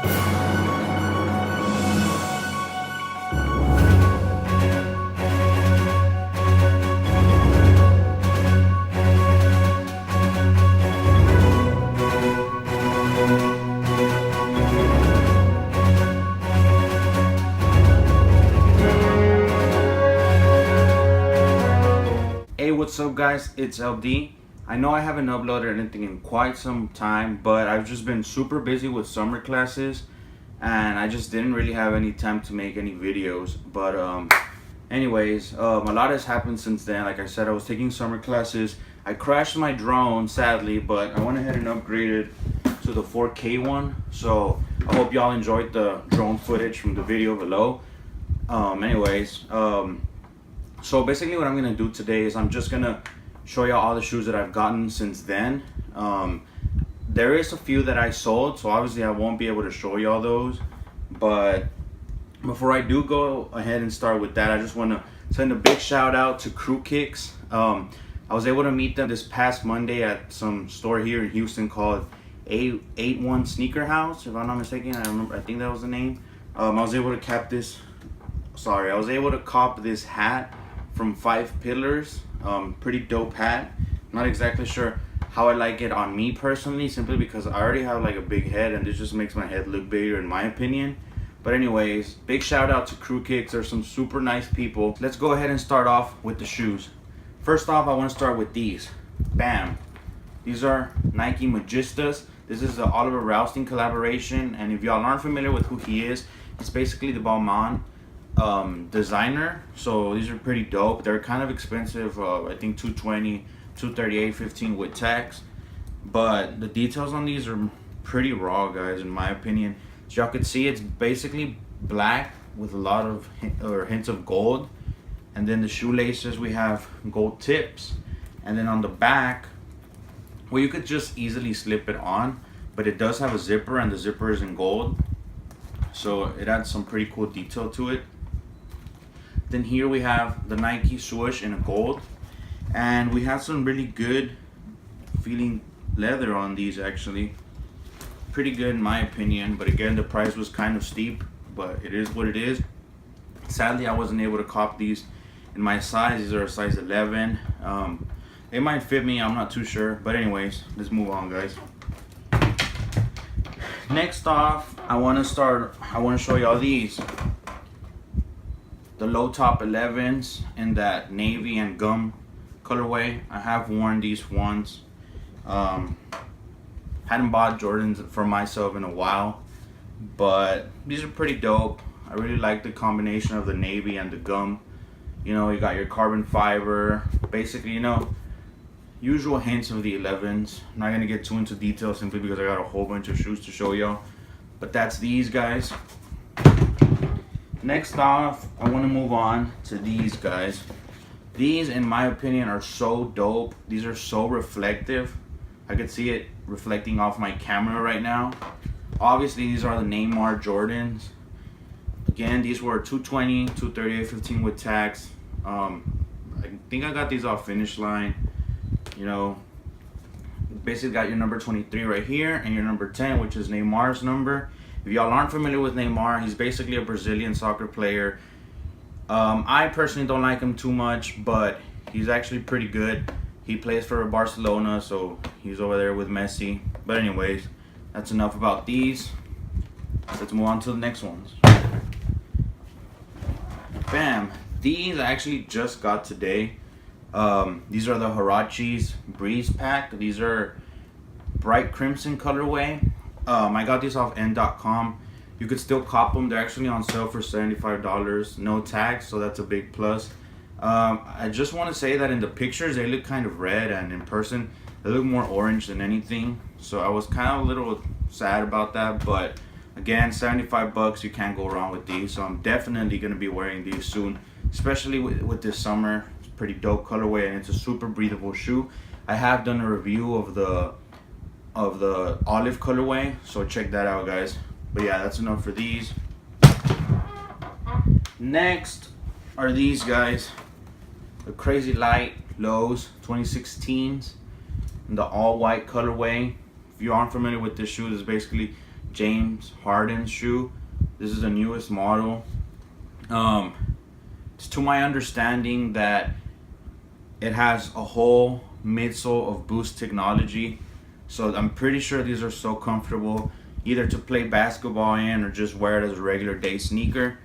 Hey, what's up guys, it's LD. I know I haven't uploaded anything in quite some time, but I've just been super busy with summer classes and I just didn't really have any time to make any videos. But anyways, a lot has happened since then. Like I said, I was taking summer classes. I crashed my drone sadly, but I went ahead and upgraded to the 4K one. So I hope y'all enjoyed the drone footage from the video below. So basically what I'm gonna do today is I'm just gonna show y'all all the shoes that I've gotten since then. There is a few that I sold, so obviously I won't be able to show y'all those. But before I do go ahead and start with that, I just wanna send a big shout out to Crew Kicks. I was able to meet them this past Monday at some store here in Houston called 81 Sneaker House, if I'm not mistaken. I think that was the name. I was able to cop this hat from 5 Pillars. Pretty dope hat. Not exactly sure how I like it on me personally, simply because I already have like a big head and this just makes my head look bigger in my opinion. But anyways, big shout out to Crew Kicks. They're some super nice people. Let's go ahead and start off with the shoes. First off, I want to start with these. Bam. These are Nike Magistas. This is the Oliver Rousting collaboration, and if y'all aren't familiar with who he is, he's basically the Balmain designer. So these are pretty dope. They're kind of expensive, I think $220, $238, $15 with tax, but the details on these are pretty raw, guys, in my opinion. As y'all can see, it's basically black with a lot of hints of gold, and then the shoelaces, we have gold tips, and then on the back, well, you could just easily slip it on, but it does have a zipper, and the zipper is in gold, so it adds some pretty cool detail to it. Then here we have the Nike swoosh in a gold, and we have some really good feeling leather on these, actually. Pretty good in my opinion, but again, the price was kind of steep, but it is what it is. Sadly, I wasn't able to cop these in my size. These are a size 11. They might fit me, I'm not too sure, but anyways, let's move on, guys. Next off, I want to show y'all these. The low top 11s in that navy and gum colorway. I have worn these once. Hadn't bought Jordans for myself in a while, but these are pretty dope. I really like the combination of the navy and the gum. You know, you got your carbon fiber, basically, you know, usual hints of the 11s. I'm not gonna get too into detail simply because I got a whole bunch of shoes to show y'all, but that's these, guys. Next off, I want to move on to these, guys. These, in my opinion, are so dope. These are so reflective. I could see it reflecting off my camera right now. Obviously, these are the Neymar Jordans. Again, these were $220, $238, $15 with tax. I think I got these off Finish Line. You know, basically got your number 23 right here and your number 10, which is Neymar's number. If y'all aren't familiar with Neymar, he's basically a Brazilian soccer player. I personally don't like him too much, but he's actually pretty good. He plays for Barcelona, so he's over there with Messi. But anyways, that's enough about these. Let's move on to the next ones. Bam! These I actually just got today. These are the Huaraches Breeze Pack. These are bright crimson colorway. I got these off n.com. You could still cop them. They're actually on sale for $75, no tax, so that's a big plus. I just want to say that in the pictures they look kind of red, and in person they look more orange than anything. So I was kind of a little sad about that, but again, 75 bucks, you can't go wrong with these. So I'm definitely going to be wearing these soon, especially with this summer. It's a pretty dope colorway, and it's a super breathable shoe. I have done a review of the olive colorway, so check that out, guys. But yeah, that's enough for these. Next are these, guys, the Crazy Light Lows 2016s in the all white colorway. If you aren't familiar with this shoe, this is basically James Harden's shoe. This is the newest model. It's to my understanding that it has a whole midsole of Boost technology. So I'm pretty sure these are so comfortable, either to play basketball in or just wear it as a regular day sneaker.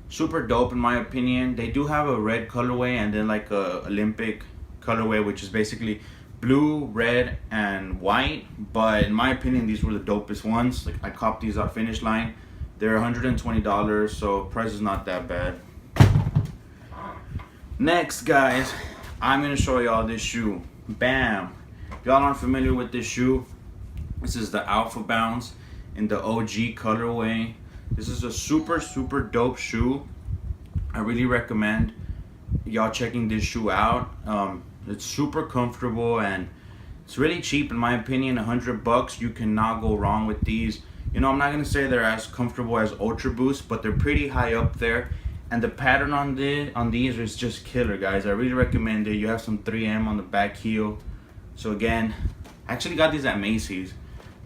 Super dope in my opinion. They do have a red colorway and then like a Olympic colorway, which is basically blue, red, and white. But in my opinion, these were the dopest ones. Like I copped these at Finish Line. They're $120, so price is not that bad. Next, guys, I'm gonna show y'all this shoe. Bam! If y'all aren't familiar with this shoe, this is the Alpha Bounce in the OG colorway. This is a super dope shoe. I really recommend y'all checking this shoe out. It's super comfortable and it's really cheap in my opinion. $100, you cannot go wrong with these. You know, I'm not gonna say they're as comfortable as Ultra Boost, but they're pretty high up there. And the pattern on these is just killer, guys. I really recommend it. You have some 3M on the back heel. So again, I actually got these at Macy's,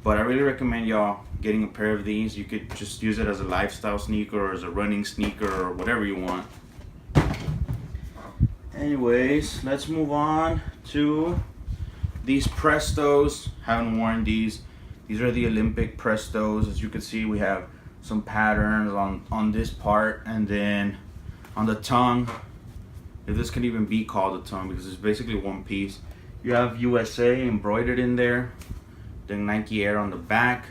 but I really recommend y'all getting a pair of these. You could just use it as a lifestyle sneaker or as a running sneaker or whatever you want. Anyways, let's move on to these Prestos. Haven't worn these. These are the Olympic Prestos. As you can see, we have some patterns on this part, and then on the tongue, if this can even be called a tongue because it's basically one piece, you have USA embroidered in there, then Nike Air on the back.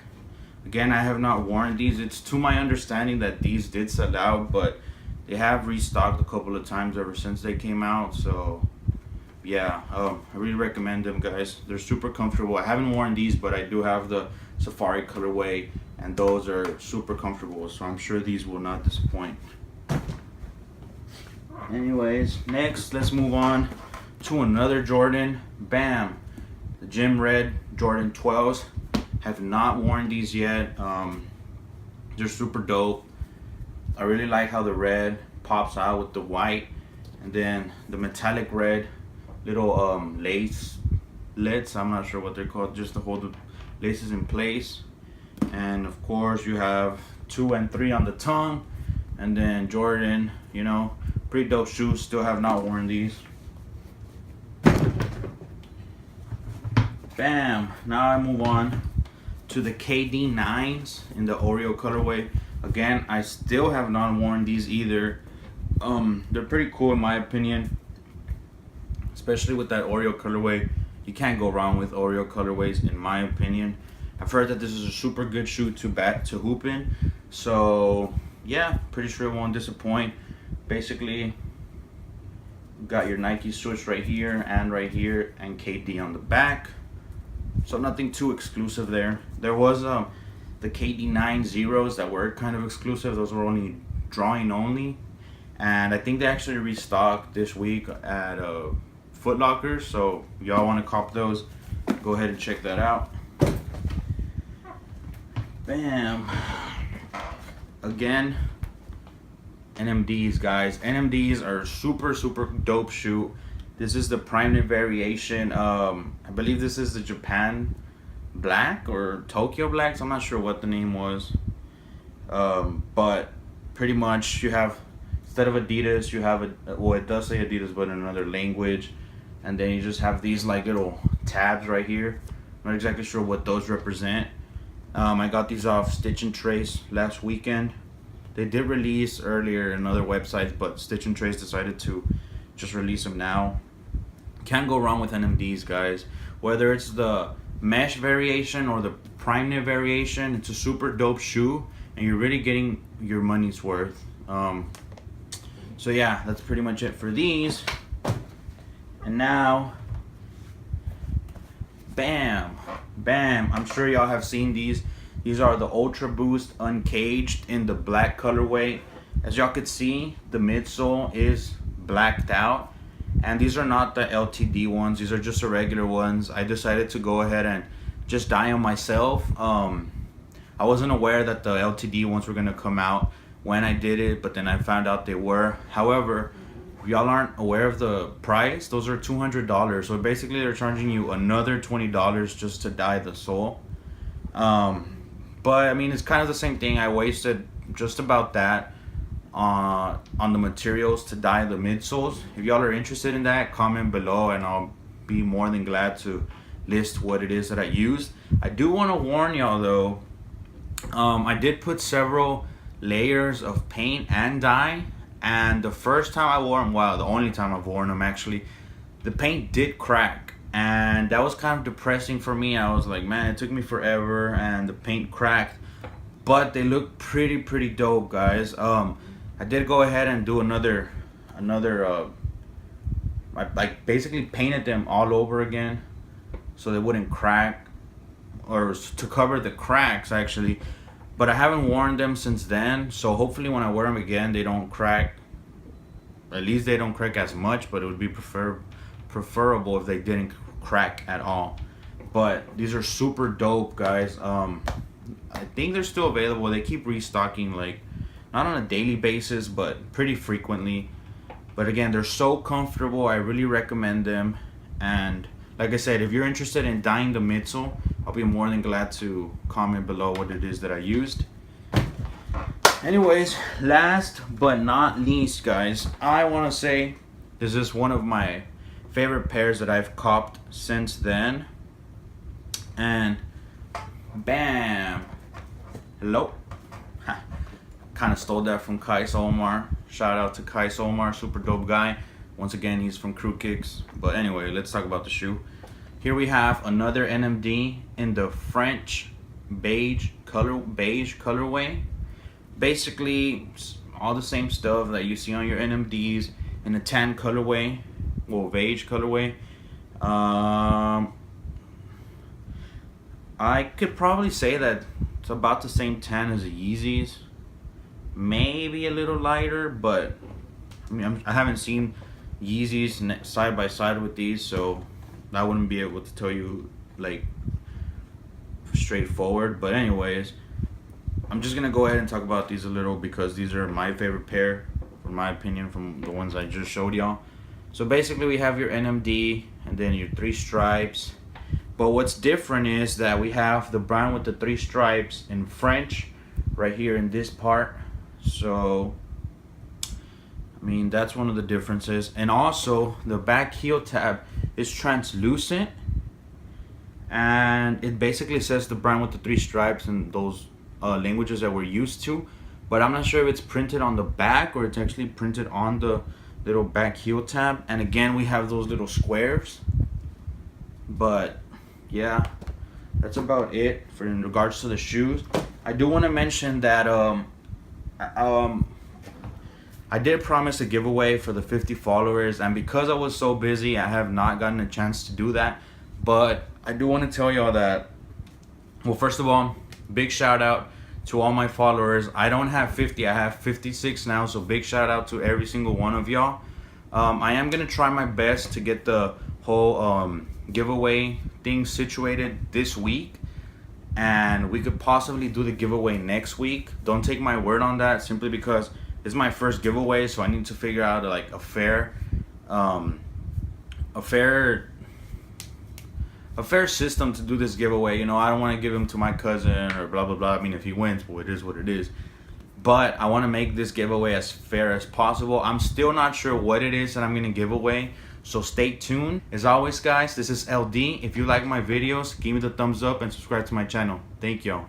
Again, I have not worn these. It's to my understanding that these did sell out, but they have restocked a couple of times ever since they came out. So yeah, I really recommend them, guys. They're super comfortable. I haven't worn these, but I do have the Safari colorway, and those are super comfortable, so I'm sure these will not disappoint. Anyways, next let's move on to another Jordan. Bam! The Gym Red Jordan 12s. Have not worn these yet. They're super dope. I really like how the red pops out with the white, and then the metallic red little lace lids. I'm not sure what they're called, just to hold the laces in place. And of course you have 2 and 3 on the tongue, and then Jordan, you know, pretty dope shoes. Still have not worn these. Bam! Now I move on to the KD 9s in the Oreo colorway. Again, I still have not worn these either. They're pretty cool in my opinion, especially with that Oreo colorway. You can't go wrong with Oreo colorways in my opinion. I've heard that this is a super good shoe to hoop in, so yeah, pretty sure it won't disappoint. Basically, you got your Nike swoosh right here and KD on the back, so nothing too exclusive there. There was the KD 9 zeros that were kind of exclusive. Those were only drawing only, and I think they actually restocked this week at Foot Locker. So if y'all want to cop those, go ahead and check that out. Bam! Again, NMDs, guys. NMDs are super dope shoe. This is the Prime Knit variation. I believe this is the Japan Black or Tokyo Black. So I'm not sure what the name was. But pretty much you have, instead of Adidas, you have well, it does say Adidas, but in another language. And then you just have these like little tabs right here. I'm not exactly sure what those represent. I got these off Stitch and Trace last weekend. They did release earlier in other websites, but Stitch and Trace decided to just release them now. Can't go wrong with NMDs, guys. Whether it's the mesh variation or the Prime Knit variation, it's a super dope shoe, and you're really getting your money's worth. So yeah, that's pretty much it for these. And now, bam! I'm sure y'all have seen these. These are the Ultra Boost Uncaged in the black colorway. As y'all could see, the midsole is blacked out, and these are not the LTD ones. These are just the regular ones. I decided to go ahead and just dye them myself. I wasn't aware that the LTD ones were gonna come out when I did it, but then I found out they were. However, if y'all aren't aware of the price, those are $200. So basically they're charging you another $20 just to dye the sole. But I mean, it's kind of the same thing. I wasted just about that on the materials to dye the midsoles. If y'all are interested in that, comment below and I'll be more than glad to list what it is that I used. I do want to warn y'all though, I did put several layers of paint and dye, and the first time I wore them, well, the only time I've worn them actually, the paint did crack, and that was kind of depressing for me. I was like, man, it took me forever and the paint cracked, but they look pretty dope, guys. I did go ahead and do another I like basically painted them all over again so they wouldn't crack, or to cover the cracks actually. But I haven't worn them since then, so hopefully when I wear them again they don't crack. At least they don't crack as much, but it would be preferable if they didn't crack at all. But these are super dope, guys. I think they're still available. They keep restocking, like not on a daily basis but pretty frequently. But again, they're so comfortable. I really recommend them. And like I said, if you're interested in dyeing the midsole, I'll be more than glad to comment below what it is that I used. Anyways, last but not least, guys, I want to say this is one of my favorite pairs that I've copped since then. And bam, hello. Kind of stole that from Kai Omar. Shout out to Kai Omar, super dope guy. Once again, he's from Crew Kicks. But anyway, let's talk about the shoe. Here we have another NMD in the French beige colorway. Basically, all the same stuff that you see on your NMDs in a tan colorway, well, beige colorway. I could probably say that it's about the same tan as the Yeezys. Maybe a little lighter, but I mean, I haven't seen Yeezys side by side with these, so I wouldn't be able to tell you like straightforward. But anyways, I'm just gonna go ahead and talk about these a little because these are my favorite pair, in my opinion, from the ones I just showed y'all. So basically, we have your NMD and then your 3 stripes. But what's different is that we have the brand with the 3 stripes in French right here in this part. So I mean, that's one of the differences. And also the back heel tab is translucent, and it basically says the brand with the 3 stripes and those languages that we're used to. But I'm not sure if it's printed on the back or it's actually printed on the little back heel tab. And again, we have those little squares. But yeah, that's about it for in regards to the shoes. I do want to mention that I did promise a giveaway for the 50 followers, and because I was so busy, I have not gotten a chance to do that. But I do want to tell y'all that, well, first of all, big shout out to all my followers. I don't have 50, I have 56 now, so big shout out to every single one of y'all. I am gonna try my best to get the whole giveaway thing situated this week, and we could possibly do the giveaway next week. Don't take my word on that, simply because it's my first giveaway, so I need to figure out like a fair system to do this giveaway. You know, I don't want to give him to my cousin or blah blah blah. I mean, if he wins, well, it is what it is. But I want to make this giveaway as fair as possible. I'm still not sure what it is that I'm gonna give away, so stay tuned. As always, guys, this is LD. If you like my videos, give me the thumbs up and subscribe to my channel. Thank y'all.